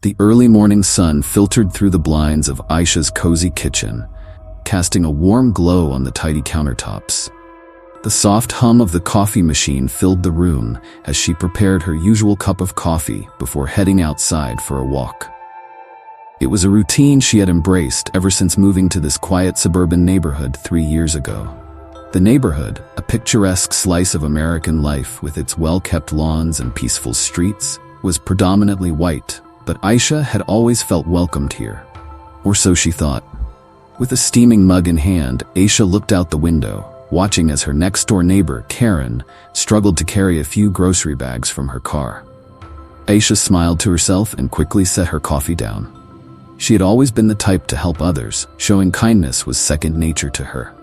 The early morning sun filtered through the blinds of Aisha's cozy kitchen, casting a warm glow on the tidy countertops. The soft hum of the coffee machine filled the room as she prepared her usual cup of coffee before heading outside for a walk. It was a routine she had embraced ever since moving to this quiet suburban neighborhood 3 years ago. The neighborhood, a picturesque slice of American life with its well-kept lawns and peaceful streets, was predominantly white, but Aisha had always felt welcomed here. Or so she thought. With a steaming mug in hand, Aisha looked out the window, watching as her next-door neighbor, Karen, struggled to carry a few grocery bags from her car. Aisha smiled to herself and quickly set her coffee down. She had always been the type to help others. Showing kindness was second nature to her.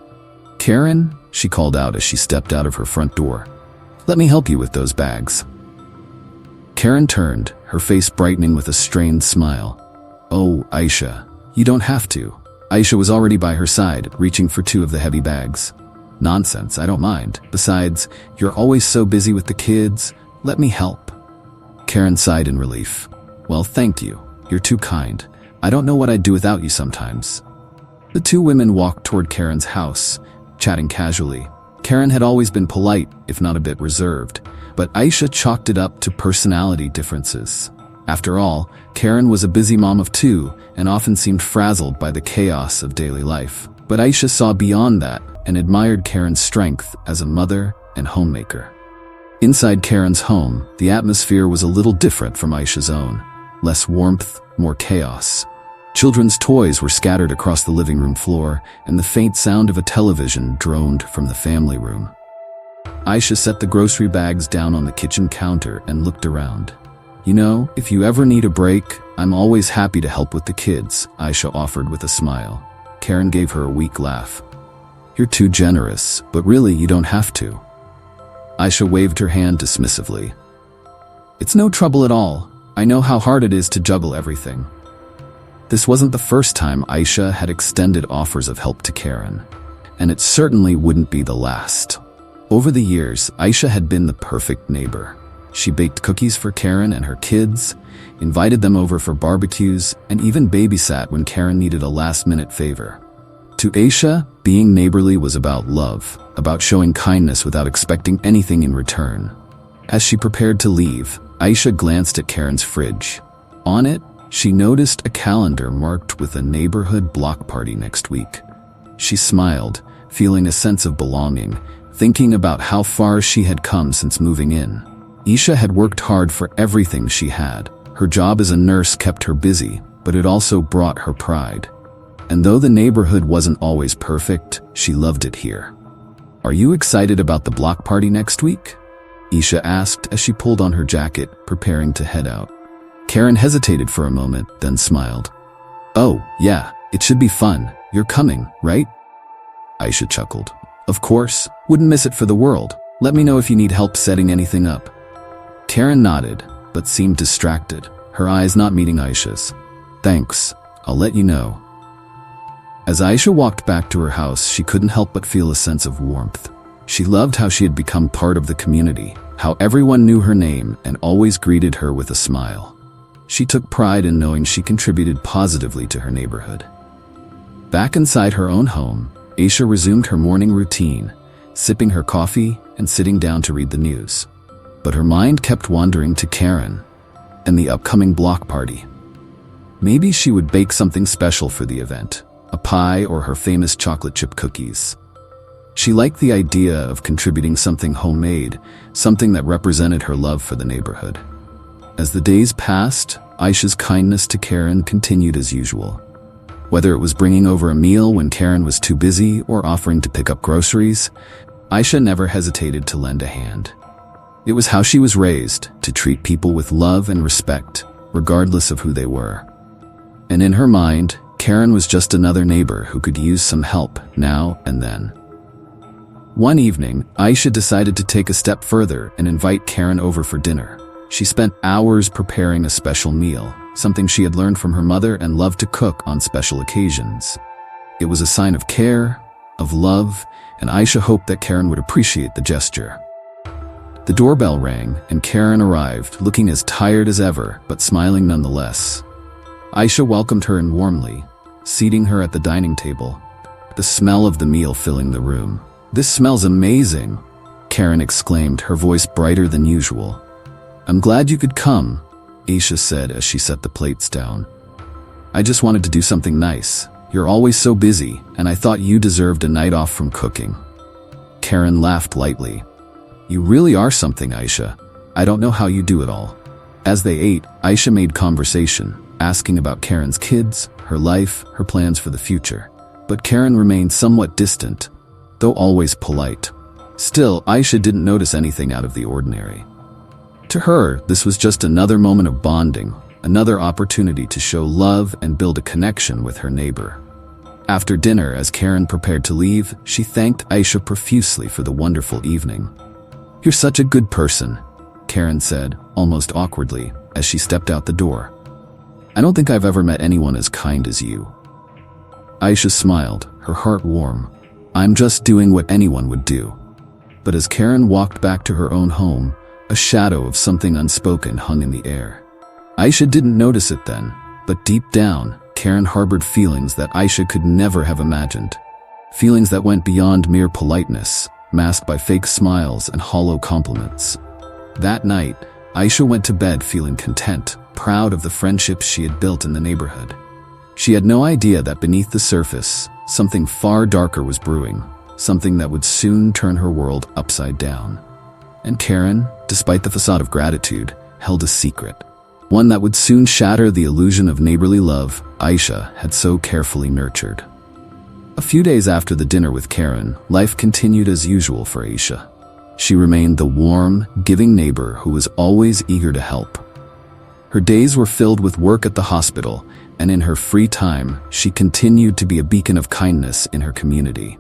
"Karen," she called out as she stepped out of her front door. "Let me help you with those bags." Karen turned, her face brightening with a strained smile. "Oh, Aisha, you don't have to." Aisha was already by her side, reaching for 2 of the heavy bags. "Nonsense, I don't mind. Besides, you're always so busy with the kids. Let me help." Karen sighed in relief. "Well, thank you. You're too kind. I don't know what I'd do without you sometimes." The 2 women walked toward Karen's house, chatting casually. Karen had always been polite, if not a bit reserved, but Aisha chalked it up to personality differences. After all, Karen was a busy mom of 2 and often seemed frazzled by the chaos of daily life. But Aisha saw beyond that and admired Karen's strength as a mother and homemaker. Inside Karen's home, the atmosphere was a little different from Aisha's own. Less warmth, more chaos. Children's toys were scattered across the living room floor, and the faint sound of a television droned from the family room. Aisha set the grocery bags down on the kitchen counter and looked around. "You know, if you ever need a break, I'm always happy to help with the kids," Aisha offered with a smile. Karen gave her a weak laugh. "You're too generous, but really you don't have to." Aisha waved her hand dismissively. "It's no trouble at all. I know how hard it is to juggle everything." This wasn't the first time Aisha had extended offers of help to Karen, and it certainly wouldn't be the last. Over the years, Aisha had been the perfect neighbor. She baked cookies for Karen and her kids, invited them over for barbecues, and even babysat when Karen needed a last-minute favor. To Aisha, being neighborly was about love, about showing kindness without expecting anything in return. As she prepared to leave, Aisha glanced at Karen's fridge. On it, she noticed a calendar marked with a neighborhood block party next week. She smiled, feeling a sense of belonging, thinking about how far she had come since moving in. Aisha had worked hard for everything she had. Her job as a nurse kept her busy, but it also brought her pride. And though the neighborhood wasn't always perfect, she loved it here. "Are you excited about the block party next week?" Aisha asked as she pulled on her jacket, preparing to head out. Karen hesitated for a moment, then smiled. "Oh, yeah, it should be fun. You're coming, right?" Aisha chuckled. "Of course, wouldn't miss it for the world. Let me know if you need help setting anything up." Karen nodded, but seemed distracted, her eyes not meeting Aisha's. "Thanks, I'll let you know." As Aisha walked back to her house, she couldn't help but feel a sense of warmth. She loved how she had become part of the community, how everyone knew her name and always greeted her with a smile. She took pride in knowing she contributed positively to her neighborhood. Back inside her own home, Aisha resumed her morning routine, sipping her coffee and sitting down to read the news. But her mind kept wandering to Karen and the upcoming block party. Maybe she would bake something special for the event, a pie or her famous chocolate chip cookies. She liked the idea of contributing something homemade, something that represented her love for the neighborhood. As the days passed, Aisha's kindness to Karen continued as usual. Whether it was bringing over a meal when Karen was too busy or offering to pick up groceries, Aisha never hesitated to lend a hand. It was how she was raised, to treat people with love and respect, regardless of who they were. And in her mind, Karen was just another neighbor who could use some help now and then. One evening, Aisha decided to take a step further and invite Karen over for dinner. She spent hours preparing a special meal, something she had learned from her mother and loved to cook on special occasions. It was a sign of care, of love, and Aisha hoped that Karen would appreciate the gesture. The doorbell rang, and Karen arrived, looking as tired as ever, but smiling nonetheless. Aisha welcomed her in warmly, seating her at the dining table, the smell of the meal filling the room. "This smells amazing," Karen exclaimed, her voice brighter than usual. "I'm glad you could come," Aisha said as she set the plates down. "I just wanted to do something nice. You're always so busy, and I thought you deserved a night off from cooking." Karen laughed lightly. "You really are something, Aisha. I don't know how you do it all." As they ate, Aisha made conversation, asking about Karen's kids, her life, her plans for the future. But Karen remained somewhat distant, though always polite. Still, Aisha didn't notice anything out of the ordinary. To her, this was just another moment of bonding, another opportunity to show love and build a connection with her neighbor. After dinner, as Karen prepared to leave, she thanked Aisha profusely for the wonderful evening. "You're such a good person," Karen said, almost awkwardly, as she stepped out the door. "I don't think I've ever met anyone as kind as you." Aisha smiled, her heart warm. "I'm just doing what anyone would do." But as Karen walked back to her own home, a shadow of something unspoken hung in the air. Aisha didn't notice it then, but deep down, Karen harbored feelings that Aisha could never have imagined. Feelings that went beyond mere politeness, masked by fake smiles and hollow compliments. That night, Aisha went to bed feeling content, proud of the friendships she had built in the neighborhood. She had no idea that beneath the surface, something far darker was brewing, something that would soon turn her world upside down. And Karen, despite the facade of gratitude, held a secret. One that would soon shatter the illusion of neighborly love Aisha had so carefully nurtured. A few days after the dinner with Karen, life continued as usual for Aisha. She remained the warm, giving neighbor who was always eager to help. Her days were filled with work at the hospital, and in her free time, she continued to be a beacon of kindness in her community.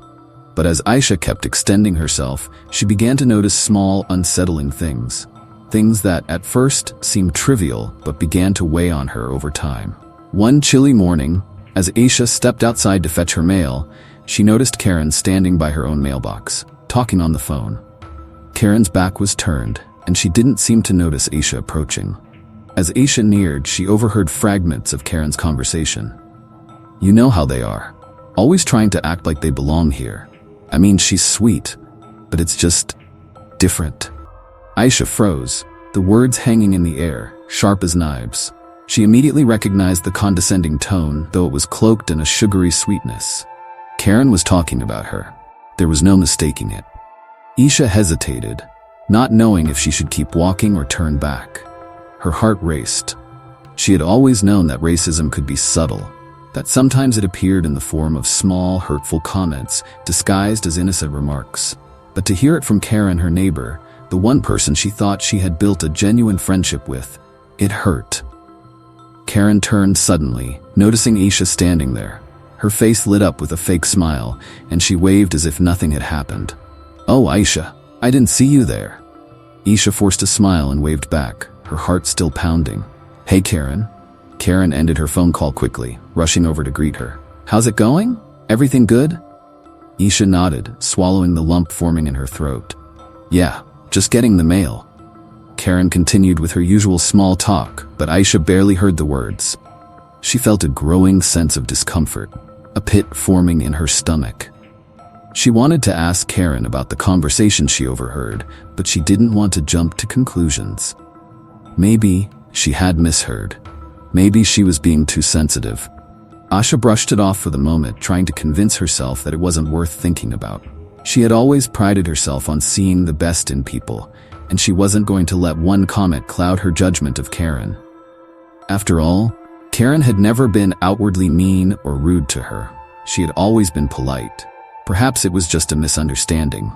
But as Aisha kept extending herself, she began to notice small, unsettling things. Things that, at first, seemed trivial, but began to weigh on her over time. One chilly morning, as Aisha stepped outside to fetch her mail, she noticed Karen standing by her own mailbox, talking on the phone. Karen's back was turned, and she didn't seem to notice Aisha approaching. As Aisha neared, she overheard fragments of Karen's conversation. "You know how they are. Always trying to act like they belong here. I mean, she's sweet, but it's just different." Aisha froze, the words hanging in the air, sharp as knives. She immediately recognized the condescending tone, though it was cloaked in a sugary sweetness. Karen was talking about her. There was no mistaking it. Aisha hesitated, not knowing if she should keep walking or turn back. Her heart raced. She had always known that racism could be subtle, that sometimes it appeared in the form of small, hurtful comments disguised as innocent remarks. But to hear it from Karen, her neighbor, the one person she thought she had built a genuine friendship with, it hurt. Karen turned suddenly, noticing Aisha standing there. Her face lit up with a fake smile, and she waved as if nothing had happened. "Oh, Aisha, I didn't see you there." Aisha forced a smile and waved back, her heart still pounding. "Hey, Karen." Karen ended her phone call quickly, rushing over to greet her. "How's it going? Everything good?" Aisha nodded, swallowing the lump forming in her throat. "Yeah, just getting the mail." Karen continued with her usual small talk, but Aisha barely heard the words. She felt a growing sense of discomfort, a pit forming in her stomach. She wanted to ask Karen about the conversation she overheard, but she didn't want to jump to conclusions. Maybe she had misheard. Maybe she was being too sensitive. Aisha brushed it off for the moment, trying to convince herself that it wasn't worth thinking about. She had always prided herself on seeing the best in people, and she wasn't going to let one comment cloud her judgment of Karen. After all, Karen had never been outwardly mean or rude to her. She had always been polite. Perhaps it was just a misunderstanding.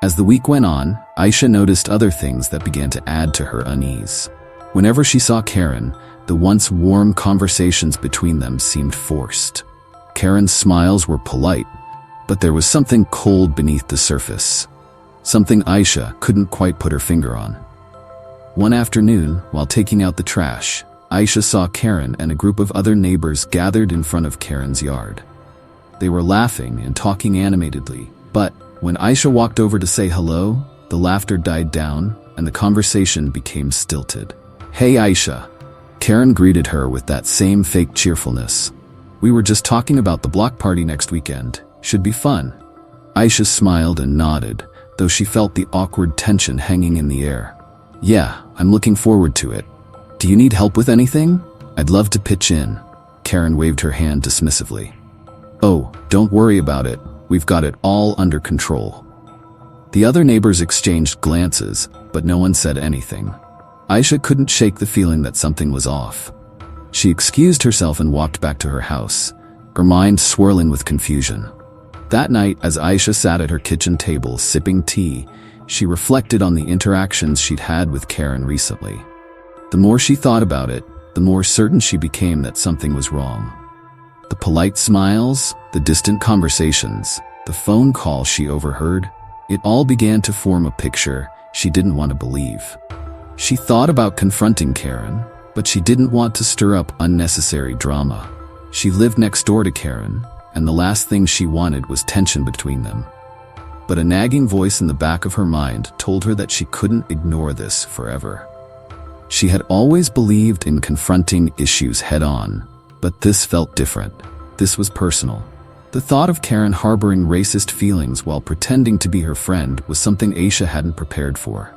As the week went on, Aisha noticed other things that began to add to her unease. Whenever she saw Karen, the once warm conversations between them seemed forced. Karen's smiles were polite, but there was something cold beneath the surface. Something Aisha couldn't quite put her finger on. One afternoon, while taking out the trash, Aisha saw Karen and a group of other neighbors gathered in front of Karen's yard. They were laughing and talking animatedly, but when Aisha walked over to say hello, the laughter died down and the conversation became stilted. "Hey Aisha," Karen greeted her with that same fake cheerfulness. "We were just talking about the block party next weekend. Should be fun." Aisha smiled and nodded, though she felt the awkward tension hanging in the air. "Yeah, I'm looking forward to it. Do you need help with anything? I'd love to pitch in." Karen waved her hand dismissively. "Oh, don't worry about it. We've got it all under control." The other neighbors exchanged glances, but no one said anything. Aisha couldn't shake the feeling that something was off. She excused herself and walked back to her house, her mind swirling with confusion. That night, as Aisha sat at her kitchen table sipping tea, she reflected on the interactions she'd had with Karen recently. The more she thought about it, the more certain she became that something was wrong. The polite smiles, the distant conversations, the phone call she overheard, it all began to form a picture she didn't want to believe. She thought about confronting Karen, but she didn't want to stir up unnecessary drama. She lived next door to Karen, and the last thing she wanted was tension between them. But a nagging voice in the back of her mind told her that she couldn't ignore this forever. She had always believed in confronting issues head-on, but this felt different. This was personal. The thought of Karen harboring racist feelings while pretending to be her friend was something Aisha hadn't prepared for.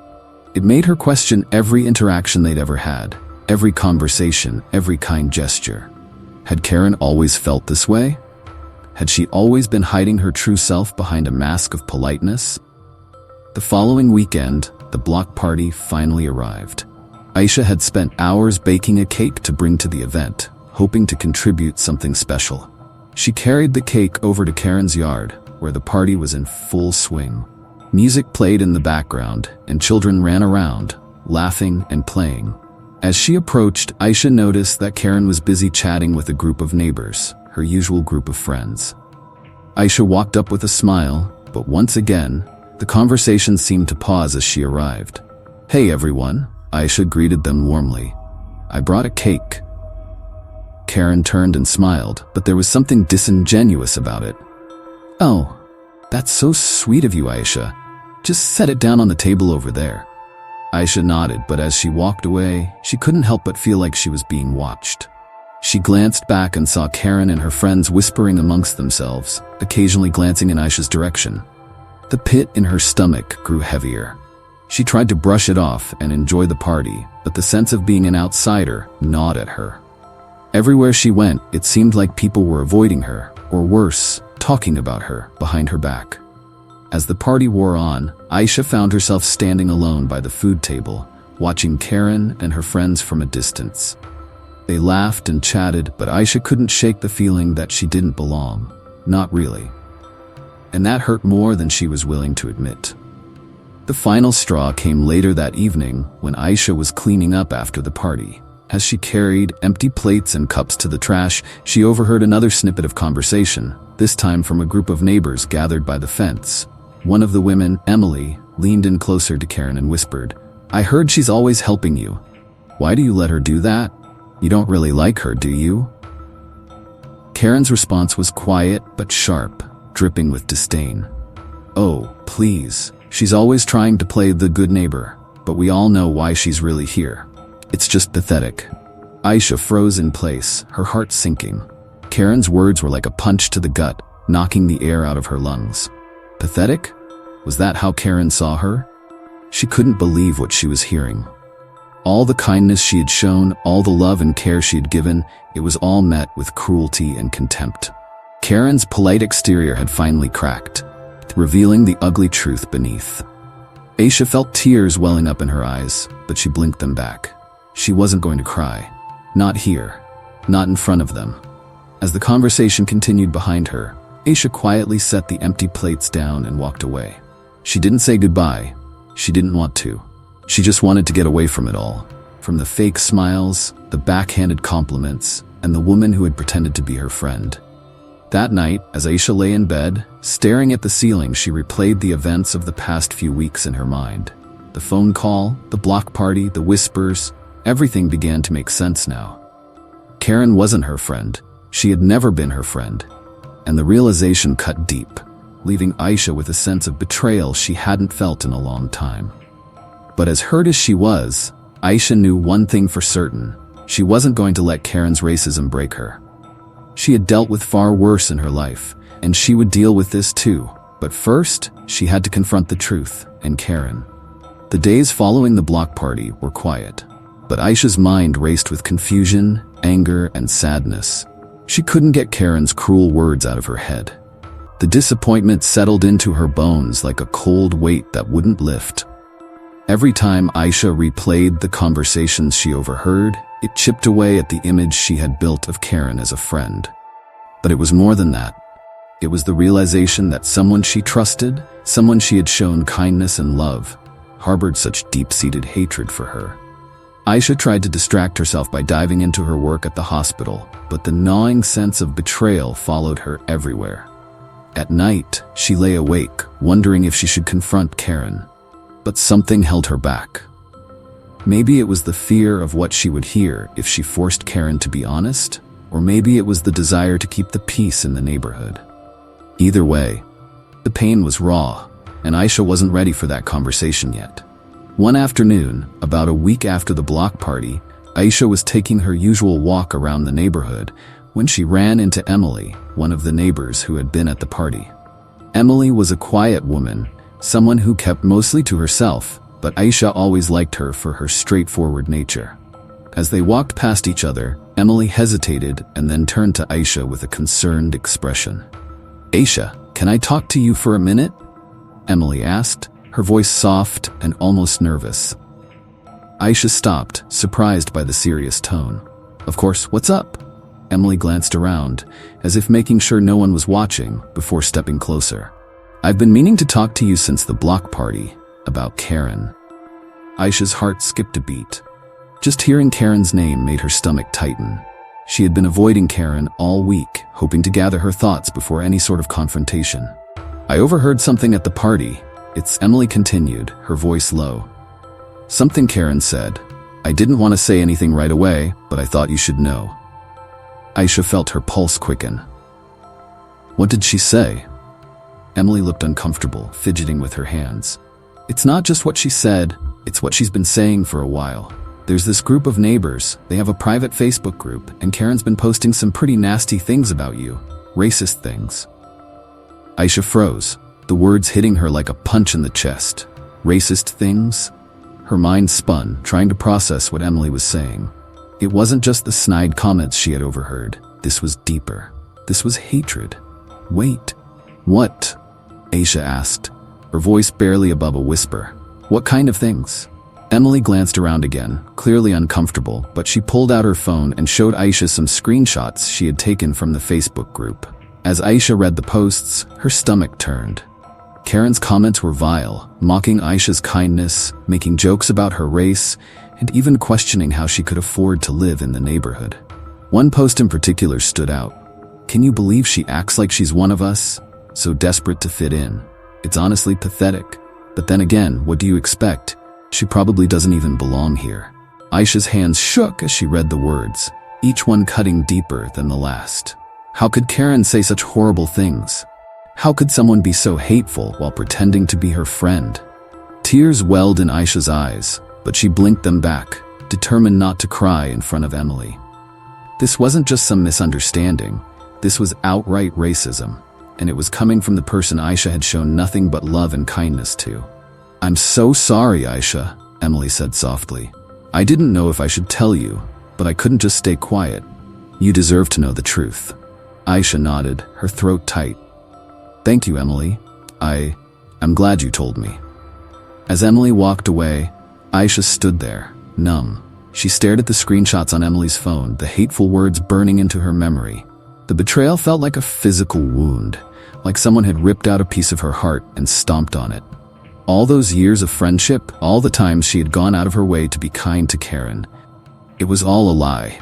It made her question every interaction they'd ever had, every conversation, every kind gesture. Had Karen always felt this way? Had she always been hiding her true self behind a mask of politeness? The following weekend, the block party finally arrived. Aisha had spent hours baking a cake to bring to the event, hoping to contribute something special. She carried the cake over to Karen's yard, where the party was in full swing. Music played in the background, and children ran around, laughing and playing. As she approached, Aisha noticed that Karen was busy chatting with a group of neighbors, her usual group of friends. Aisha walked up with a smile, but once again, the conversation seemed to pause as she arrived. "Hey everyone," Aisha greeted them warmly. "I brought a cake." Karen turned and smiled, but there was something disingenuous about it. "Oh, that's so sweet of you, Aisha. Just set it down on the table over there." Aisha nodded, but as she walked away, she couldn't help but feel like she was being watched. She glanced back and saw Karen and her friends whispering amongst themselves, occasionally glancing in Aisha's direction. The pit in her stomach grew heavier. She tried to brush it off and enjoy the party, but the sense of being an outsider gnawed at her. Everywhere she went, it seemed like people were avoiding her, or worse, talking about her behind her back. As the party wore on, Aisha found herself standing alone by the food table, watching Karen and her friends from a distance. They laughed and chatted, but Aisha couldn't shake the feeling that she didn't belong. Not really. And that hurt more than she was willing to admit. The final straw came later that evening when Aisha was cleaning up after the party. As she carried empty plates and cups to the trash, she overheard another snippet of conversation, this time from a group of neighbors gathered by the fence. One of the women, Emily, leaned in closer to Karen and whispered, "I heard she's always helping you. Why do you let her do that? You don't really like her, do you?" Karen's response was quiet but sharp, dripping with disdain. "Oh, please. She's always trying to play the good neighbor, but we all know why she's really here. It's just pathetic." Aisha froze in place, her heart sinking. Karen's words were like a punch to the gut, knocking the air out of her lungs. Pathetic? Was that how Karen saw her? She couldn't believe what she was hearing. All the kindness she had shown, all the love and care she had given, it was all met with cruelty and contempt. Karen's polite exterior had finally cracked, revealing the ugly truth beneath. Aisha felt tears welling up in her eyes, but she blinked them back. She wasn't going to cry. Not here. Not in front of them. As the conversation continued behind her, Aisha quietly set the empty plates down and walked away. She didn't say goodbye. She didn't want to. She just wanted to get away from it all. From the fake smiles, the backhanded compliments, and the woman who had pretended to be her friend. That night, as Aisha lay in bed, staring at the ceiling, she replayed the events of the past few weeks in her mind. The phone call, the block party, the whispers, everything began to make sense now. Karen wasn't her friend. She had never been her friend. And the realization cut deep, leaving Aisha with a sense of betrayal she hadn't felt in a long time. But as hurt as she was, Aisha knew one thing for certain. She wasn't going to let Karen's racism break her. She had dealt with far worse in her life, and she would deal with this too. But first, she had to confront the truth and Karen. The days following the block party were quiet, but Aisha's mind raced with confusion, anger, and sadness. She couldn't get Karen's cruel words out of her head. The disappointment settled into her bones like a cold weight that wouldn't lift. Every time Aisha replayed the conversations she overheard, it chipped away at the image she had built of Karen as a friend. But it was more than that. It was the realization that someone she trusted, someone she had shown kindness and love, harbored such deep-seated hatred for her. Aisha tried to distract herself by diving into her work at the hospital, but the gnawing sense of betrayal followed her everywhere. At night, she lay awake, wondering if she should confront Karen. But something held her back. Maybe it was the fear of what she would hear if she forced Karen to be honest, or maybe it was the desire to keep the peace in the neighborhood. Either way, the pain was raw, and Aisha wasn't ready for that conversation yet. One afternoon, about a week after the block party, Aisha was taking her usual walk around the neighborhood when she ran into Emily, one of the neighbors who had been at the party. Emily was a quiet woman, someone who kept mostly to herself, but Aisha always liked her for her straightforward nature. As they walked past each other, Emily hesitated and then turned to Aisha with a concerned expression. "Aisha, can I talk to you for a minute?" Emily asked, her voice soft and almost nervous. Aisha stopped, surprised by the serious tone. "Of course, what's up?" Emily glanced around, as if making sure no one was watching, before stepping closer. "I've been meaning to talk to you since the block party, about Karen." Aisha's heart skipped a beat. Just hearing Karen's name made her stomach tighten. She had been avoiding Karen all week, hoping to gather her thoughts before any sort of confrontation. "I overheard something at the party," Emily continued, her voice low. "Something Karen said. I didn't want to say anything right away, but I thought you should know." Aisha felt her pulse quicken. "What did she say?" Emily looked uncomfortable, fidgeting with her hands. "It's not just what she said, it's what she's been saying for a while. There's this group of neighbors, they have a private Facebook group, and Karen's been posting some pretty nasty things about you, racist things." Aisha froze, the words hitting her like a punch in the chest. Racist things? Her mind spun, trying to process what Emily was saying. It wasn't just the snide comments she had overheard. This was deeper. This was hatred. "Wait, what?" Aisha asked, her voice barely above a whisper. "What kind of things?" Emily glanced around again, clearly uncomfortable, but she pulled out her phone and showed Aisha some screenshots she had taken from the Facebook group. As Aisha read the posts, her stomach turned. Karen's comments were vile, mocking Aisha's kindness, making jokes about her race, and even questioning how she could afford to live in the neighborhood. One post in particular stood out. "Can you believe she acts like she's one of us? So desperate to fit in. It's honestly pathetic. But then again, what do you expect? She probably doesn't even belong here." Aisha's hands shook as she read the words, each one cutting deeper than the last. How could Karen say such horrible things? How could someone be so hateful while pretending to be her friend? Tears welled in Aisha's eyes, but she blinked them back, determined not to cry in front of Emily. This wasn't just some misunderstanding. This was outright racism, and it was coming from the person Aisha had shown nothing but love and kindness to. "I'm so sorry, Aisha," Emily said softly. "I didn't know if I should tell you, but I couldn't just stay quiet. You deserve to know the truth." Aisha nodded, her throat tight. "Thank you, Emily. I'm glad you told me." As Emily walked away, Aisha stood there, numb. She stared at the screenshots on Emily's phone, the hateful words burning into her memory. The betrayal felt like a physical wound, like someone had ripped out a piece of her heart and stomped on it. All those years of friendship, all the times she had gone out of her way to be kind to Karen, it was all a lie.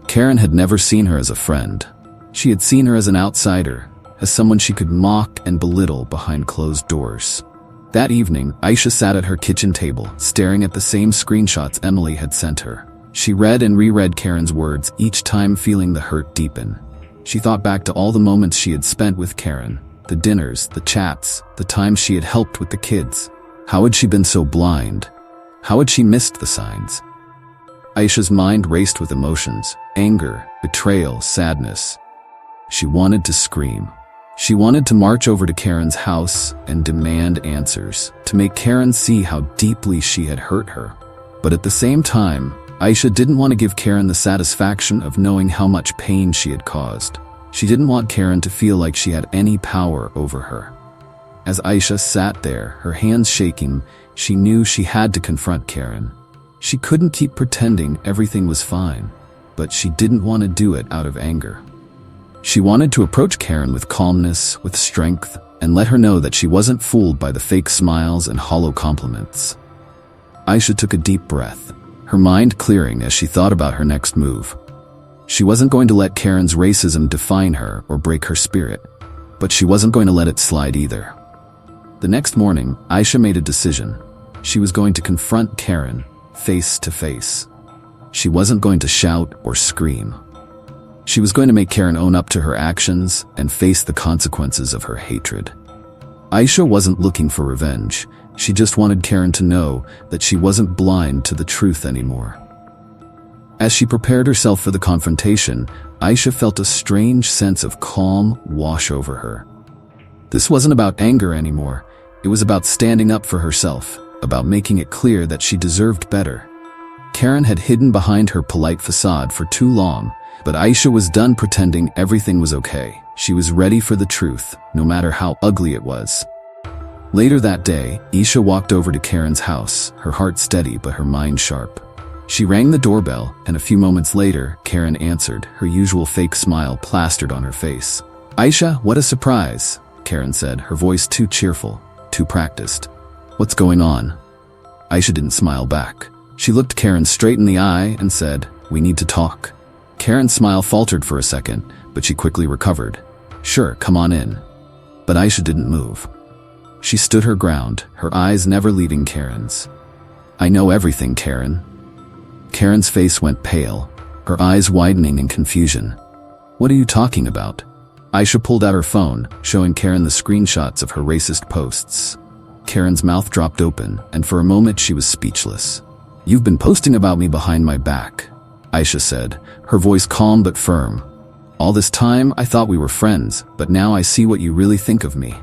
Karen had never seen her as a friend. She had seen her as an outsider, as someone she could mock and belittle behind closed doors. That evening, Aisha sat at her kitchen table, staring at the same screenshots Emily had sent her. She read and reread Karen's words, each time feeling the hurt deepen. She thought back to all the moments she had spent with Karen, the dinners, the chats, the times she had helped with the kids. How had she been so blind? How had she missed the signs? Aisha's mind raced with emotions: anger, betrayal, sadness. She wanted to scream. She wanted to march over to Karen's house and demand answers, to make Karen see how deeply she had hurt her. But at the same time, Aisha didn't want to give Karen the satisfaction of knowing how much pain she had caused. She didn't want Karen to feel like she had any power over her. As Aisha sat there, her hands shaking, she knew she had to confront Karen. She couldn't keep pretending everything was fine, but she didn't want to do it out of anger. She wanted to approach Karen with calmness, with strength, and let her know that she wasn't fooled by the fake smiles and hollow compliments. Aisha took a deep breath, her mind clearing as she thought about her next move. She wasn't going to let Karen's racism define her or break her spirit, but she wasn't going to let it slide either. The next morning, Aisha made a decision. She was going to confront Karen, face to face. She wasn't going to shout or scream. She was going to make Karen own up to her actions and face the consequences of her hatred. Aisha wasn't looking for revenge. She just wanted Karen to know that she wasn't blind to the truth anymore. As she prepared herself for the confrontation, Aisha felt a strange sense of calm wash over her. This wasn't about anger anymore. It was about standing up for herself, about making it clear that she deserved better. Karen had hidden behind her polite facade for too long, but Aisha was done pretending everything was okay. She was ready for the truth, no matter how ugly it was. Later that day, Aisha walked over to Karen's house, her heart steady but her mind sharp. She rang the doorbell, and a few moments later, Karen answered, her usual fake smile plastered on her face. "Aisha, what a surprise," Karen said, her voice too cheerful, too practiced. "What's going on?" Aisha didn't smile back. She looked Karen straight in the eye and said, "We need to talk." Karen's smile faltered for a second, but she quickly recovered. "Sure, come on in." But Aisha didn't move. She stood her ground, her eyes never leaving Karen's. "I know everything, Karen." Karen's face went pale, her eyes widening in confusion. "What are you talking about?" Aisha pulled out her phone, showing Karen the screenshots of her racist posts. Karen's mouth dropped open, and for a moment she was speechless. "You've been posting about me behind my back," Aisha said, her voice calm but firm. "All this time I thought we were friends, but now I see what you really think of me."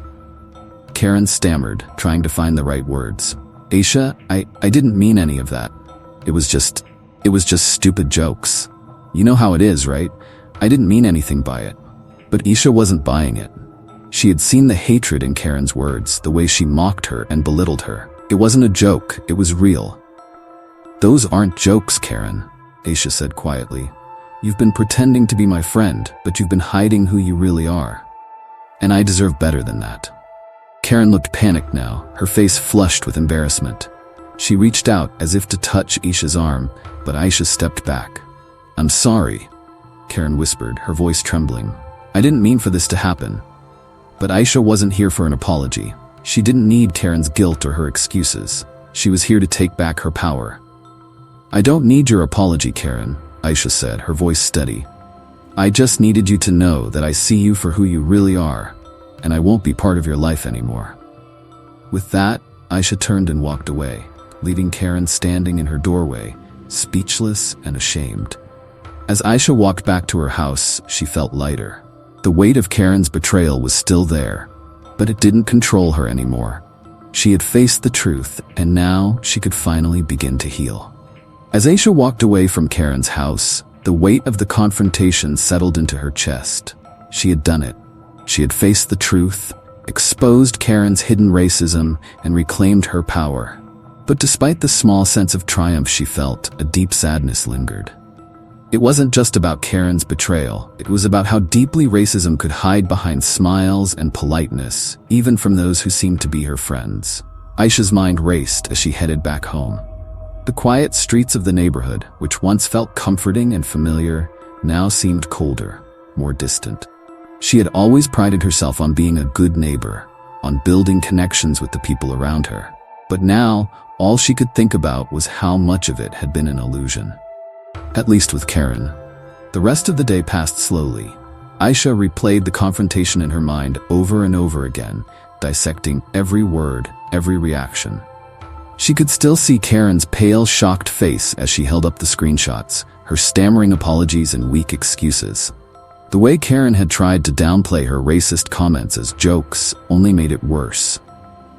Karen stammered, trying to find the right words. "Aisha, I didn't mean any of that. It was just stupid jokes. You know how it is, right? I didn't mean anything by it." But Aisha wasn't buying it. She had seen the hatred in Karen's words, the way she mocked her and belittled her. It wasn't a joke, it was real. "Those aren't jokes, Karen," Aisha said quietly. "You've been pretending to be my friend, but you've been hiding who you really are. And I deserve better than that." Karen looked panicked now, her face flushed with embarrassment. She reached out as if to touch Aisha's arm, but Aisha stepped back. "I'm sorry," Karen whispered, her voice trembling. "I didn't mean for this to happen." But Aisha wasn't here for an apology. She didn't need Karen's guilt or her excuses. She was here to take back her power. "I don't need your apology, Karen," Aisha said, her voice steady. "I just needed you to know that I see you for who you really are, and I won't be part of your life anymore." With that, Aisha turned and walked away, leaving Karen standing in her doorway, speechless and ashamed. As Aisha walked back to her house, she felt lighter. The weight of Karen's betrayal was still there, but it didn't control her anymore. She had faced the truth, and now she could finally begin to heal. As Aisha walked away from Karen's house, the weight of the confrontation settled into her chest. She had done it. She had faced the truth, exposed Karen's hidden racism, and reclaimed her power. But despite the small sense of triumph she felt, a deep sadness lingered. It wasn't just about Karen's betrayal. It was about how deeply racism could hide behind smiles and politeness, even from those who seemed to be her friends. Aisha's mind raced as she headed back home. The quiet streets of the neighborhood, which once felt comforting and familiar, now seemed colder, more distant. She had always prided herself on being a good neighbor, on building connections with the people around her. But now, all she could think about was how much of it had been an illusion. At least with Karen. The rest of the day passed slowly. Aisha replayed the confrontation in her mind over and over again, dissecting every word, every reaction. She could still see Karen's pale, shocked face as she held up the screenshots, her stammering apologies and weak excuses. The way Karen had tried to downplay her racist comments as jokes only made it worse.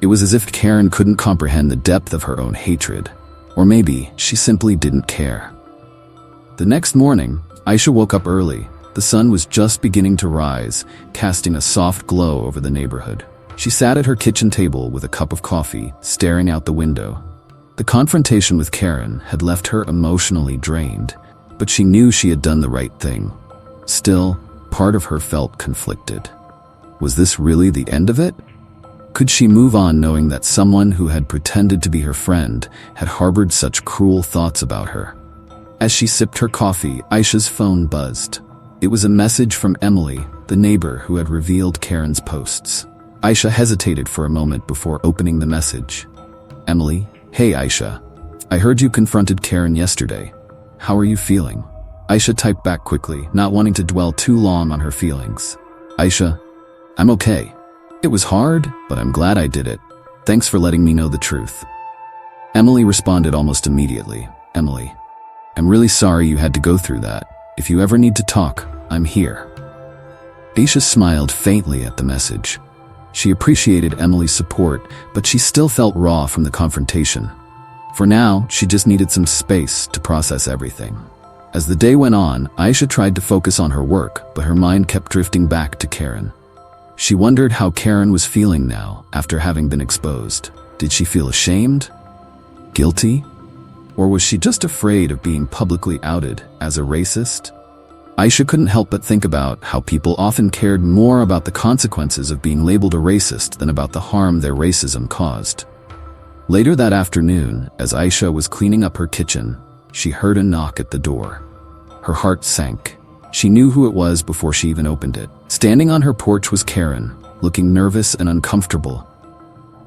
It was as if Karen couldn't comprehend the depth of her own hatred. Or maybe she simply didn't care. The next morning, Aisha woke up early. The sun was just beginning to rise, casting a soft glow over the neighborhood. She sat at her kitchen table with a cup of coffee, staring out the window. The confrontation with Karen had left her emotionally drained, but she knew she had done the right thing. Still, part of her felt conflicted. Was this really the end of it? Could she move on knowing that someone who had pretended to be her friend had harbored such cruel thoughts about her? As she sipped her coffee, Aisha's phone buzzed. It was a message from Emily, the neighbor who had revealed Karen's posts. Aisha hesitated for a moment before opening the message. Emily, hey Aisha. I heard you confronted Karen yesterday. How are you feeling? Aisha typed back quickly, not wanting to dwell too long on her feelings. Aisha, I'm okay. It was hard, but I'm glad I did it. Thanks for letting me know the truth. Emily responded almost immediately. Emily, I'm really sorry you had to go through that. If you ever need to talk, I'm here. Aisha smiled faintly at the message. She appreciated Emily's support, but she still felt raw from the confrontation. For now, she just needed some space to process everything. As the day went on, Aisha tried to focus on her work, but her mind kept drifting back to Karen. She wondered how Karen was feeling now after having been exposed. Did she feel ashamed? Guilty? Or was she just afraid of being publicly outed as a racist? Aisha couldn't help but think about how people often cared more about the consequences of being labeled a racist than about the harm their racism caused. Later that afternoon, as Aisha was cleaning up her kitchen, she heard a knock at the door. Her heart sank. She knew who it was before she even opened it. Standing on her porch was Karen, looking nervous and uncomfortable.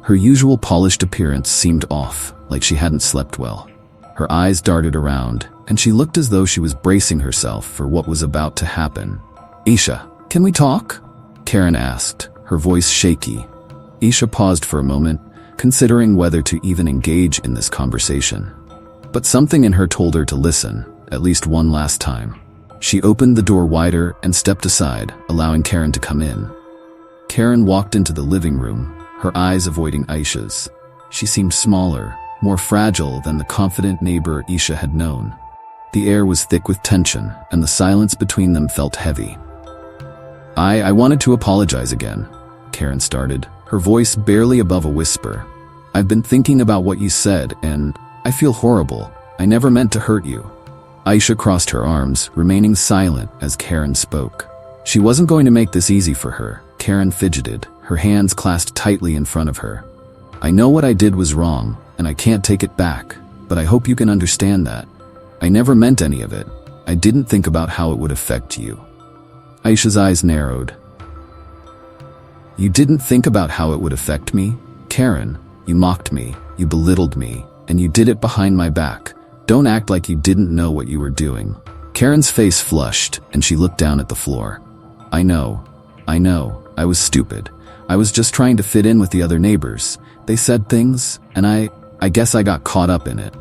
Her usual polished appearance seemed off, like she hadn't slept well. Her eyes darted around, and she looked as though she was bracing herself for what was about to happen. Aisha, can we talk? Karen asked, her voice shaky. Aisha paused for a moment, considering whether to even engage in this conversation. But something in her told her to listen, at least one last time. She opened the door wider and stepped aside, allowing Karen to come in. Karen walked into the living room, her eyes avoiding Aisha's. She seemed smaller, more fragile than the confident neighbor Aisha had known. The air was thick with tension, and the silence between them felt heavy. I wanted to apologize again, Karen started, her voice barely above a whisper. I've been thinking about what you said, and I feel horrible. I never meant to hurt you. Aisha crossed her arms, remaining silent as Karen spoke. She wasn't going to make this easy for her. Karen fidgeted, her hands clasped tightly in front of her. I know what I did was wrong, and I can't take it back, but I hope you can understand that. I never meant any of it. I didn't think about how it would affect you. Aisha's eyes narrowed. You didn't think about how it would affect me? Karen, you mocked me, you belittled me, and you did it behind my back. Don't act like you didn't know what you were doing. Karen's face flushed, and she looked down at the floor. I know. I was stupid. I was just trying to fit in with the other neighbors. They said things, and I guess I got caught up in it.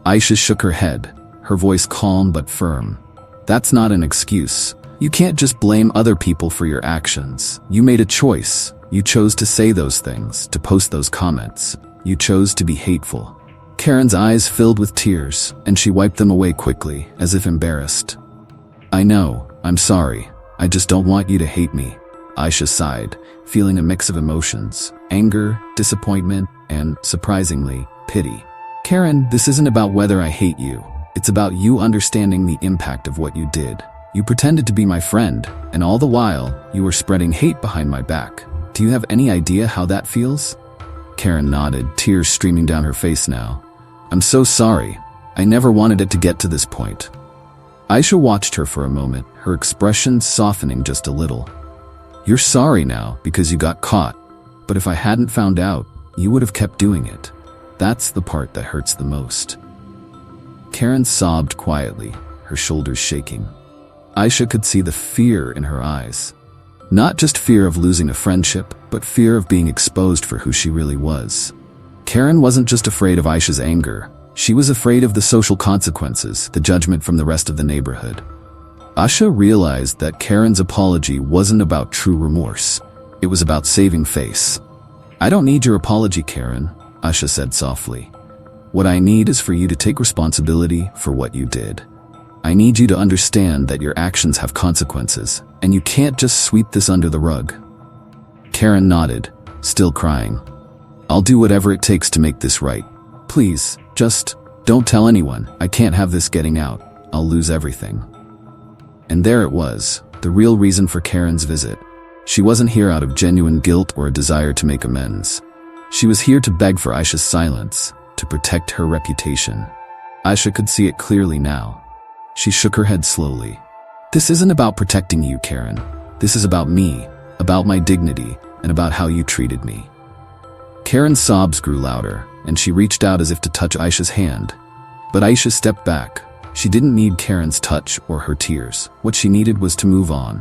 Aisha shook her head, her voice calm but firm. That's not an excuse. You can't just blame other people for your actions. You made a choice. You chose to say those things, to post those comments. You chose to be hateful. Karen's eyes filled with tears, and she wiped them away quickly, as if embarrassed. I know, I'm sorry. I just don't want you to hate me. Aisha sighed, feeling a mix of emotions, anger, disappointment, and, surprisingly, pity. Karen, this isn't about whether I hate you. It's about you understanding the impact of what you did. You pretended to be my friend, and all the while, you were spreading hate behind my back. Do you have any idea how that feels? Karen nodded, tears streaming down her face now. I'm so sorry. I never wanted it to get to this point. Aisha watched her for a moment, her expression softening just a little. You're sorry now because you got caught, but if I hadn't found out, you would have kept doing it. That's the part that hurts the most. Karen sobbed quietly, her shoulders shaking. Aisha could see the fear in her eyes. Not just fear of losing a friendship, but fear of being exposed for who she really was. Karen wasn't just afraid of Aisha's anger. She was afraid of the social consequences, the judgment from the rest of the neighborhood. Aisha realized that Karen's apology wasn't about true remorse. It was about saving face. "I don't need your apology, Karen," Aisha said softly. "What I need is for you to take responsibility for what you did. I need you to understand that your actions have consequences, and you can't just sweep this under the rug." Karen nodded, still crying. "I'll do whatever it takes to make this right. Please, just don't tell anyone. I can't have this getting out. I'll lose everything." And there it was, the real reason for Karen's visit. She wasn't here out of genuine guilt or a desire to make amends. She was here to beg for Aisha's silence, to protect her reputation. Aisha could see it clearly now. She shook her head slowly. "This isn't about protecting you, Karen. This is about me, about my dignity, and about how you treated me." Karen's sobs grew louder, and she reached out as if to touch Aisha's hand. But Aisha stepped back. She didn't need Karen's touch or her tears. What she needed was to move on.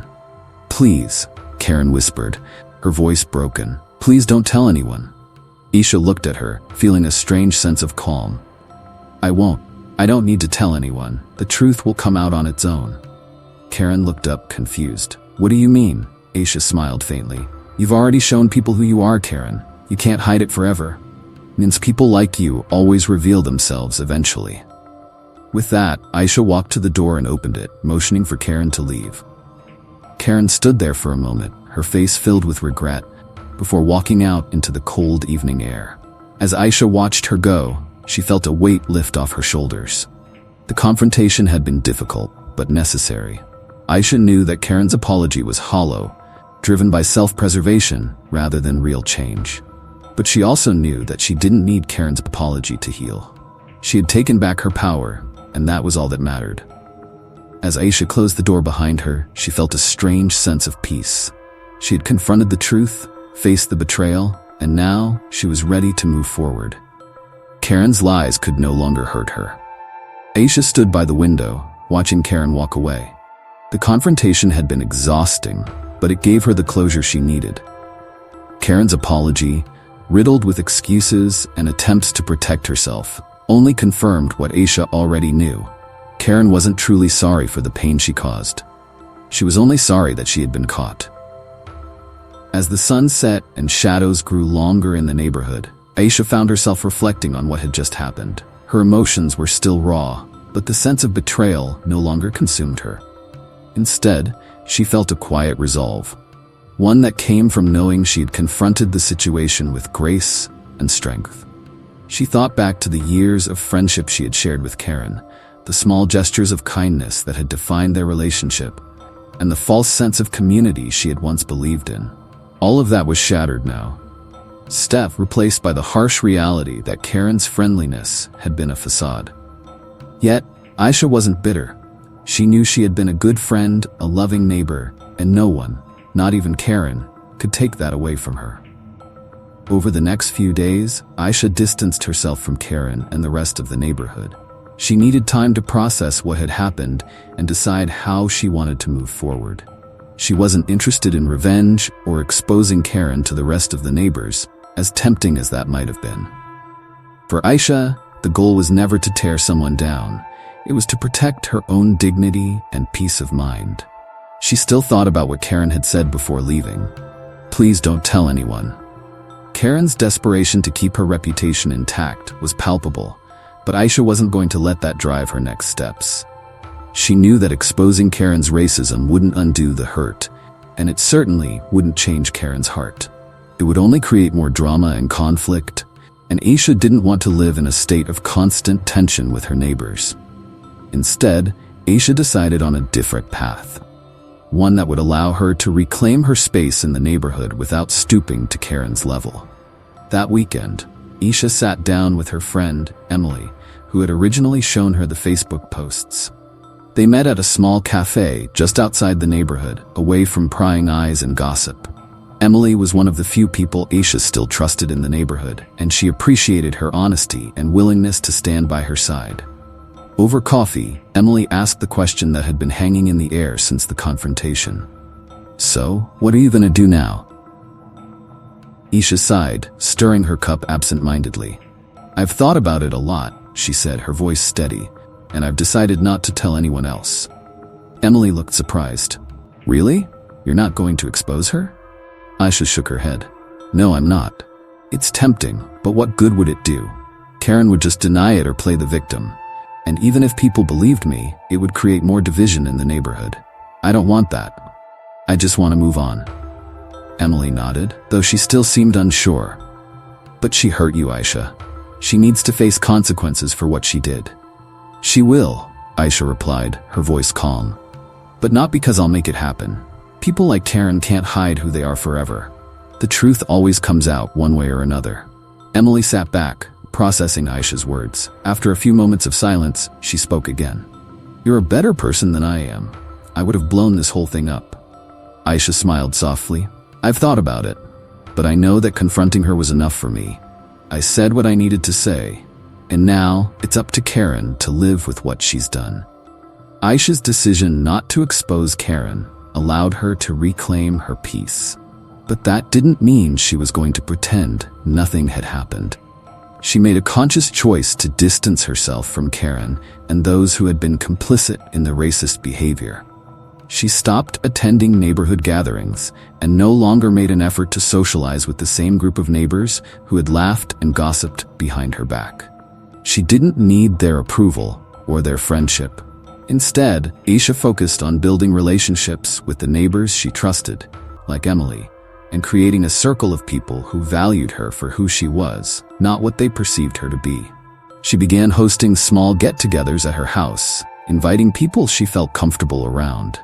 "Please," Karen whispered, her voice broken. "Please don't tell anyone." Aisha looked at her, feeling a strange sense of calm. "I won't. I don't need to tell anyone. The truth will come out on its own." Karen looked up, confused. "What do you mean?" Aisha smiled faintly. "You've already shown people who you are, Karen. You can't hide it forever. Means people like you always reveal themselves eventually." With that, Aisha walked to the door and opened it, motioning for Karen to leave. Karen stood there for a moment, her face filled with regret, before walking out into the cold evening air. As Aisha watched her go, she felt a weight lift off her shoulders. The confrontation had been difficult, but necessary. Aisha knew that Karen's apology was hollow, driven by self-preservation rather than real change. But she also knew that she didn't need Karen's apology to heal. She had taken back her power, and that was all that mattered. As Aisha closed the door behind her, she felt a strange sense of peace. She had confronted the truth, faced the betrayal, and now she was ready to move forward. Karen's lies could no longer hurt her. Aisha stood by the window, watching Karen walk away. The confrontation had been exhausting, but it gave her the closure she needed. Karen's apology, riddled with excuses and attempts to protect herself, only confirmed what Aisha already knew. Karen wasn't truly sorry for the pain she caused. She was only sorry that she had been caught. As the sun set and shadows grew longer in the neighborhood, Aisha found herself reflecting on what had just happened. Her emotions were still raw, but the sense of betrayal no longer consumed her. Instead, she felt a quiet resolve, one that came from knowing she had confronted the situation with grace and strength. She thought back to the years of friendship she had shared with Karen, the small gestures of kindness that had defined their relationship, and the false sense of community she had once believed in. All of that was shattered now, replaced by the harsh reality that Karen's friendliness had been a facade. Yet, Aisha wasn't bitter. She knew she had been a good friend, a loving neighbor, and no one, not even Karen, could take that away from her. Over the next few days, Aisha distanced herself from Karen and the rest of the neighborhood. She needed time to process what had happened and decide how she wanted to move forward. She wasn't interested in revenge or exposing Karen to the rest of the neighbors, as tempting as that might have been. For Aisha, the goal was never to tear someone down. It was to protect her own dignity and peace of mind. She still thought about what Karen had said before leaving. "Please don't tell anyone." Karen's desperation to keep her reputation intact was palpable, but Aisha wasn't going to let that drive her next steps. She knew that exposing Karen's racism wouldn't undo the hurt, and it certainly wouldn't change Karen's heart. It would only create more drama and conflict, and Aisha didn't want to live in a state of constant tension with her neighbors. Instead, Aisha decided on a different path, one that would allow her to reclaim her space in the neighborhood without stooping to Karen's level. That weekend, Aisha sat down with her friend, Emily, who had originally shown her the Facebook posts. They met at a small cafe just outside the neighborhood, away from prying eyes and gossip. Emily was one of the few people Aisha still trusted in the neighborhood, and she appreciated her honesty and willingness to stand by her side. Over coffee, Emily asked the question that had been hanging in the air since the confrontation. "So, what are you gonna do now?" Isha sighed, stirring her cup absent-mindedly. "I've thought about it a lot," she said, her voice steady, "and I've decided not to tell anyone else." Emily looked surprised. "Really? You're not going to expose her?" Aisha shook her head. "No, I'm not. It's tempting, but what good would it do? Karen would just deny it or play the victim. And even if people believed me, it would create more division in the neighborhood. I don't want that. I just want to move on." Emily nodded, though she still seemed unsure. "But she hurt you, Aisha. She needs to face consequences for what she did." "She will," Aisha replied, her voice calm. "But not because I'll make it happen. People like Karen can't hide who they are forever. The truth always comes out one way or another." Emily sat back, processing Aisha's words. After a few moments of silence, she spoke again. "You're a better person than I am. I would have blown this whole thing up." Aisha smiled softly. "I've thought about it, but I know that confronting her was enough for me. I said what I needed to say, and now it's up to Karen to live with what she's done." Aisha's decision not to expose Karen allowed her to reclaim her peace. But that didn't mean she was going to pretend nothing had happened. She made a conscious choice to distance herself from Karen and those who had been complicit in the racist behavior. She stopped attending neighborhood gatherings and no longer made an effort to socialize with the same group of neighbors who had laughed and gossiped behind her back. She didn't need their approval or their friendship. Instead, Aisha focused on building relationships with the neighbors she trusted, like Emily, and creating a circle of people who valued her for who she was, not what they perceived her to be. She began hosting small get-togethers at her house, inviting people she felt comfortable around.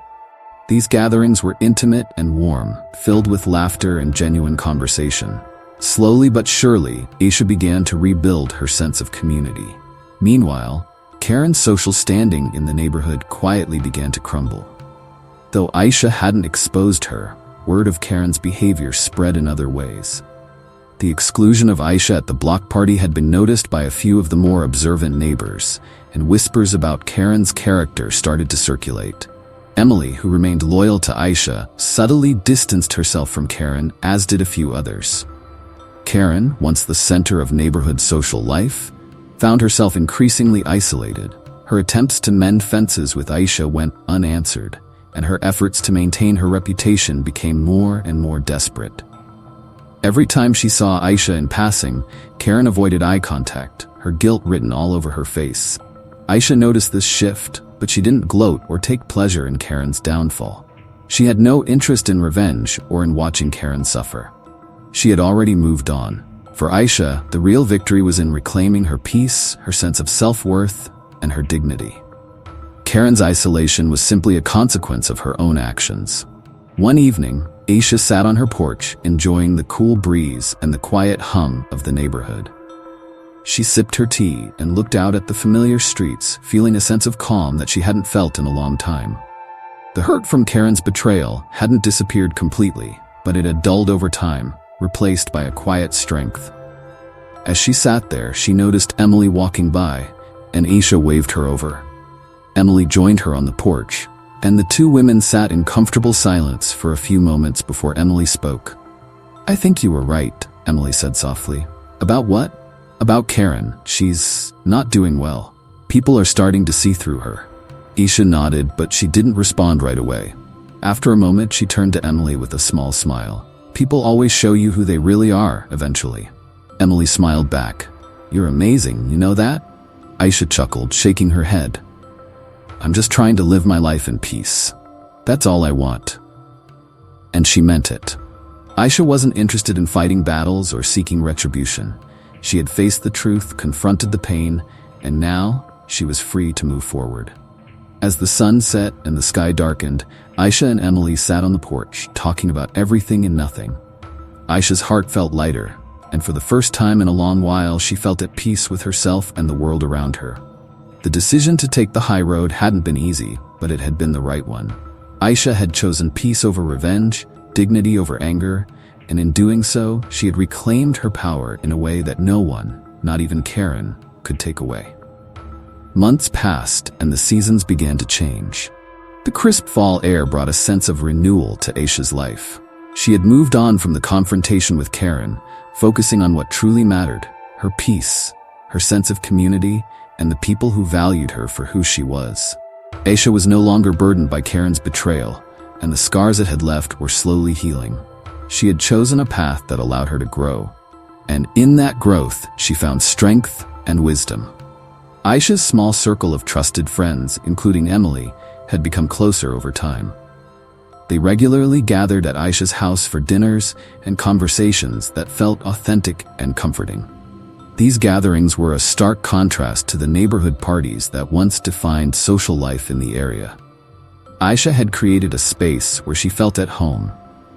These gatherings were intimate and warm, filled with laughter and genuine conversation. Slowly but surely, Aisha began to rebuild her sense of community. Meanwhile, Karen's social standing in the neighborhood quietly began to crumble. Though Aisha hadn't exposed her, word of Karen's behavior spread in other ways. The exclusion of Aisha at the block party had been noticed by a few of the more observant neighbors, and whispers about Karen's character started to circulate. Emily, who remained loyal to Aisha, subtly distanced herself from Karen, as did a few others. Karen, once the center of neighborhood social life, found herself increasingly isolated. Her attempts to mend fences with Aisha went unanswered, and her efforts to maintain her reputation became more and more desperate. Every time she saw Aisha in passing, Karen avoided eye contact, her guilt written all over her face. Aisha noticed this shift, but she didn't gloat or take pleasure in Karen's downfall. She had no interest in revenge or in watching Karen suffer. She had already moved on. For Aisha, the real victory was in reclaiming her peace, her sense of self-worth, and her dignity. Karen's isolation was simply a consequence of her own actions. One evening, Aisha sat on her porch, enjoying the cool breeze and the quiet hum of the neighborhood. She sipped her tea and looked out at the familiar streets, feeling a sense of calm that she hadn't felt in a long time. The hurt from Karen's betrayal hadn't disappeared completely, but it had dulled over time, replaced by a quiet strength. As she sat there, she noticed Emily walking by, and Aisha waved her over. Emily joined her on the porch, and the two women sat in comfortable silence for a few moments before Emily spoke. "I think you were right," Emily said softly. "About what?" "About Karen. She's not doing well. People are starting to see through her." Aisha nodded, but she didn't respond right away. After a moment, she turned to Emily with a small smile. "People always show you who they really are, eventually." Emily smiled back. "You're amazing, you know that?" Aisha chuckled, shaking her head. "I'm just trying to live my life in peace. That's all I want." And she meant it. Aisha wasn't interested in fighting battles or seeking retribution. She had faced the truth, confronted the pain, and now she was free to move forward. As the sun set and the sky darkened, Aisha and Emily sat on the porch, talking about everything and nothing. Aisha's heart felt lighter, and for the first time in a long while, she felt at peace with herself and the world around her. The decision to take the high road hadn't been easy, but it had been the right one. Aisha had chosen peace over revenge, dignity over anger, and in doing so, she had reclaimed her power in a way that no one, not even Karen, could take away. Months passed, and the seasons began to change. The crisp fall air brought a sense of renewal to Aisha's life. She had moved on from the confrontation with Karen, focusing on what truly mattered: her peace, her sense of community, and the people who valued her for who she was. Aisha was no longer burdened by Karen's betrayal, and the scars it had left were slowly healing. She had chosen a path that allowed her to grow, and in that growth, she found strength and wisdom. Aisha's small circle of trusted friends, including Emily, had become closer over time. They regularly gathered at Aisha's house for dinners and conversations that felt authentic and comforting. These gatherings were a stark contrast to the neighborhood parties that once defined social life in the area. Aisha had created a space where she felt at home,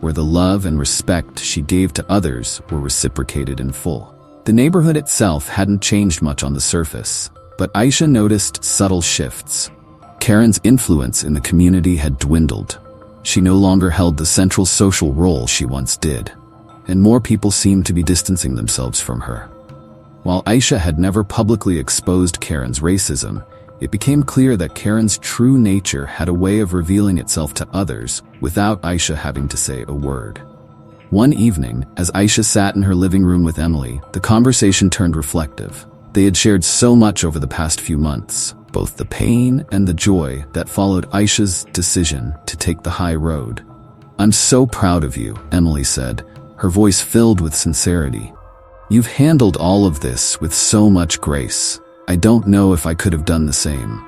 where the love and respect she gave to others were reciprocated in full. The neighborhood itself hadn't changed much on the surface, but Aisha noticed subtle shifts. Karen's influence in the community had dwindled. She no longer held the central social role she once did, and more people seemed to be distancing themselves from her. While Aisha had never publicly exposed Karen's racism, it became clear that Karen's true nature had a way of revealing itself to others without Aisha having to say a word. One evening, as Aisha sat in her living room with Emily, the conversation turned reflective. They had shared so much over the past few months, both the pain and the joy that followed Aisha's decision to take the high road. "I'm so proud of you," Emily said, her voice filled with sincerity. "You've handled all of this with so much grace. I don't know if I could have done the same."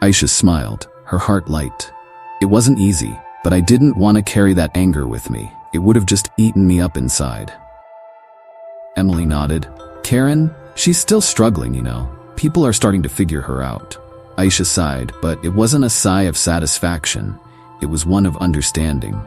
Aisha smiled, her heart light. "It wasn't easy, but I didn't want to carry that anger with me. It would have just eaten me up inside." Emily nodded. "Karen, she's still struggling, you know. People are starting to figure her out." Aisha sighed, but it wasn't a sigh of satisfaction. It was one of understanding.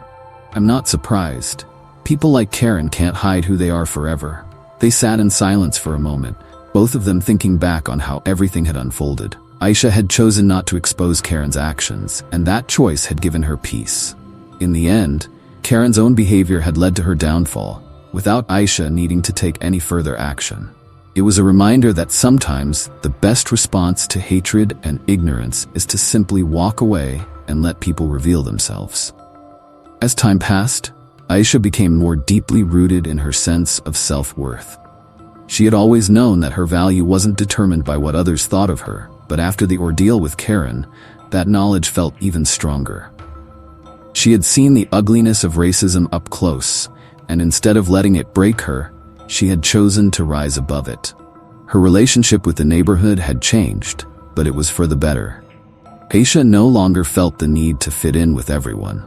"I'm not surprised. People like Karen can't hide who they are forever." They sat in silence for a moment, both of them thinking back on how everything had unfolded. Aisha had chosen not to expose Karen's actions, and that choice had given her peace. In the end, Karen's own behavior had led to her downfall, without Aisha needing to take any further action. It was a reminder that sometimes the best response to hatred and ignorance is to simply walk away and let people reveal themselves. As time passed, Aisha became more deeply rooted in her sense of self-worth. She had always known that her value wasn't determined by what others thought of her, but after the ordeal with Karen, that knowledge felt even stronger. She had seen the ugliness of racism up close, and instead of letting it break her, she had chosen to rise above it. Her relationship with the neighborhood had changed, but it was for the better. Aisha no longer felt the need to fit in with everyone.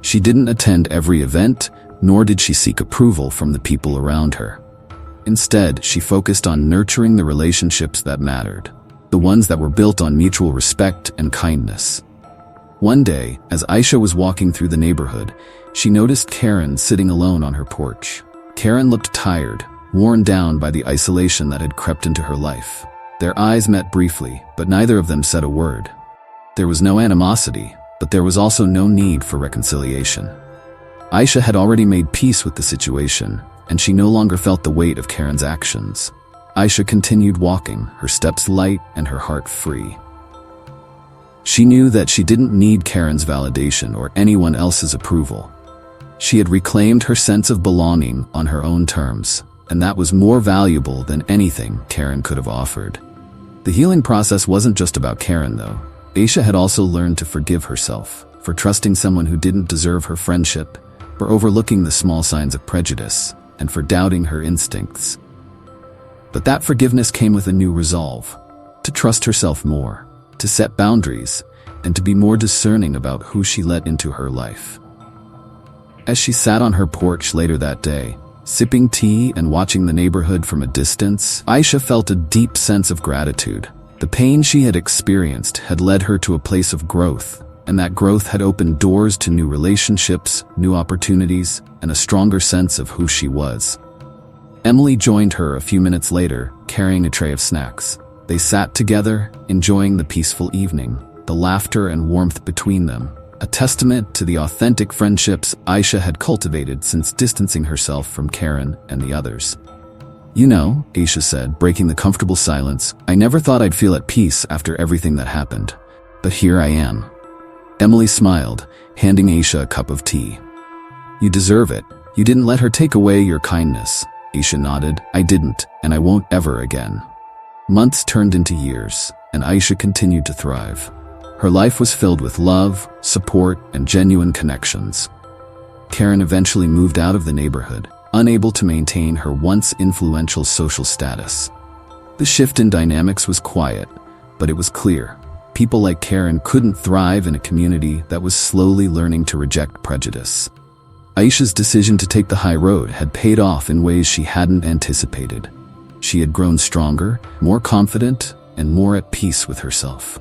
She didn't attend every event, nor did she seek approval from the people around her. Instead, she focused on nurturing the relationships that mattered, the ones that were built on mutual respect and kindness. One day, as Aisha was walking through the neighborhood, she noticed Karen sitting alone on her porch. Karen looked tired, worn down by the isolation that had crept into her life. Their eyes met briefly, but neither of them said a word. There was no animosity, but there was also no need for reconciliation. Aisha had already made peace with the situation, and she no longer felt the weight of Karen's actions. Aisha continued walking, her steps light and her heart free. She knew that she didn't need Karen's validation or anyone else's approval. She had reclaimed her sense of belonging on her own terms, and that was more valuable than anything Karen could have offered. The healing process wasn't just about Karen, though. Aisha had also learned to forgive herself for trusting someone who didn't deserve her friendship, for overlooking the small signs of prejudice, and for doubting her instincts. But that forgiveness came with a new resolve: to trust herself more, to set boundaries, and to be more discerning about who she let into her life. As she sat on her porch later that day, sipping tea and watching the neighborhood from a distance, Aisha felt a deep sense of gratitude. The pain she had experienced had led her to a place of growth, and that growth had opened doors to new relationships, new opportunities, and a stronger sense of who she was. Emily joined her a few minutes later, carrying a tray of snacks. They sat together, enjoying the peaceful evening, the laughter and warmth between them, a testament to the authentic friendships Aisha had cultivated since distancing herself from Karen and the others. "You know," Aisha said, breaking the comfortable silence, "I never thought I'd feel at peace after everything that happened. But here I am." Emily smiled, handing Aisha a cup of tea. You deserve it. You didn't let her take away your kindness. Aisha nodded. I didn't, and I won't ever again. Months turned into years, and Aisha continued to thrive. Her life was filled with love, support, and genuine connections. Karen eventually moved out of the neighborhood, unable to maintain her once influential social status. The shift in dynamics was quiet, but it was clear. People like Karen couldn't thrive in a community that was slowly learning to reject prejudice. Aisha's decision to take the high road had paid off in ways she hadn't anticipated. She had grown stronger, more confident, and more at peace with herself.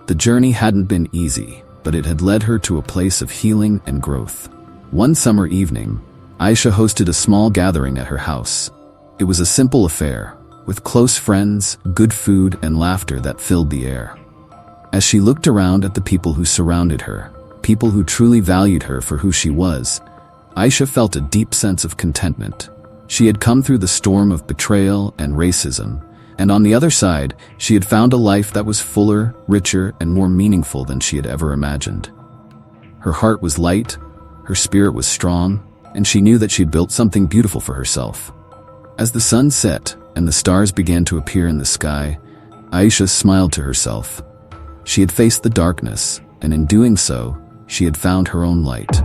The journey hadn't been easy, but it had led her to a place of healing and growth. One summer evening, Aisha hosted a small gathering at her house. It was a simple affair, with close friends, good food, and laughter that filled the air. As she looked around at the people who surrounded her, people who truly valued her for who she was, Aisha felt a deep sense of contentment. She had come through the storm of betrayal and racism, and on the other side, she had found a life that was fuller, richer, and more meaningful than she had ever imagined. Her heart was light, her spirit was strong, and she knew that she'd built something beautiful for herself. As the sun set and the stars began to appear in the sky, Aisha smiled to herself. She had faced the darkness, and in doing so, she had found her own light.